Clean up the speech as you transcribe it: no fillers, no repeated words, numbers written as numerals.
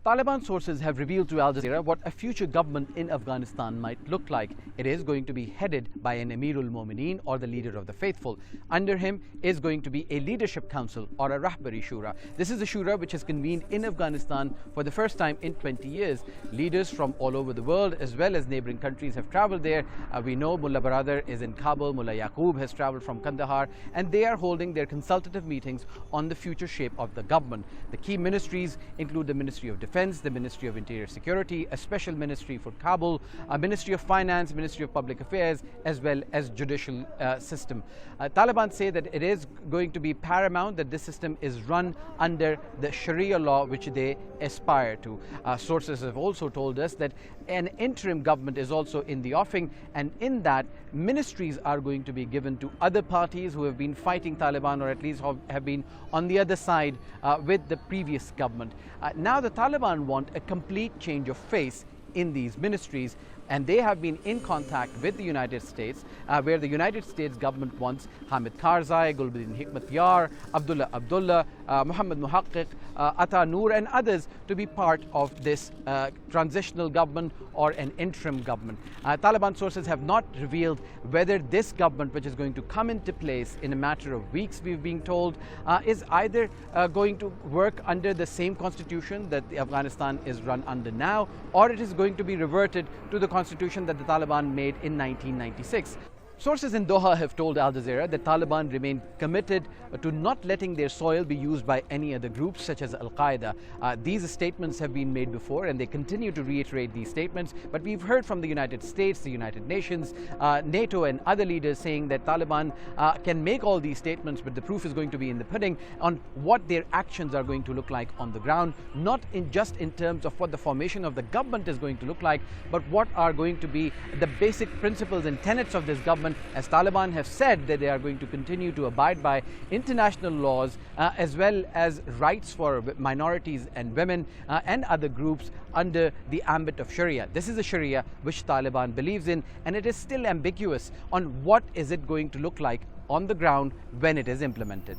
Taliban sources have revealed to Al Jazeera what a future government in Afghanistan might look like. It is going to be headed by an Amirul Momineen, or the leader of the faithful. Under him is going to be a leadership council, or a Rahbari Shura. This is a Shura which has convened in Afghanistan for the first time in 20 years. Leaders from all over the world as well as neighboring countries have traveled there. We know Mullah Baradar is in Kabul, Mullah Yaqub has traveled from Kandahar, and they are holding their consultative meetings on the future shape of the government. The key ministries include the Ministry of Defense, the Ministry of Interior Security, a special ministry for Kabul, a Ministry of Finance, Ministry of Public Affairs, as well as judicial system. Taliban say that it is going to be paramount that this system is run under the Sharia law which they aspire to. Sources have also told us that an interim government is also in the offing, and in that ministries are going to be given to other parties who have been fighting Taliban, or at least have been on the other side with the previous government. Now the Taliban want a complete change of face in these ministries, and they have been in contact with the United States, where the United States government wants Hamid Karzai, Gulbuddin Hikmatyar, Abdullah, Muhammad Muhaqqiq, Ata Noor and others to be part of this transitional government or an interim government. Taliban sources have not revealed whether this government, which is going to come into place in a matter of weeks, we've been told, is either going to work under the same constitution that Afghanistan is run under now, or it is going to be reverted to the constitution that the Taliban made in 1996. Sources in Doha have told Al Jazeera that Taliban remain committed to not letting their soil be used by any other groups such as Al-Qaeda. These statements have been made before, and they continue to reiterate these statements. But we've heard from the United States, the United Nations, NATO and other leaders saying that Taliban can make all these statements, but the proof is going to be in the pudding on what their actions are going to look like on the ground, not just in terms of what the formation of the government is going to look like, but what are going to be the basic principles and tenets of this government, as Taliban have said that they are going to continue to abide by international laws as well as rights for minorities and women and other groups under the ambit of Sharia. This is a Sharia which Taliban believes in, and it is still ambiguous on what is it going to look like on the ground when it is implemented.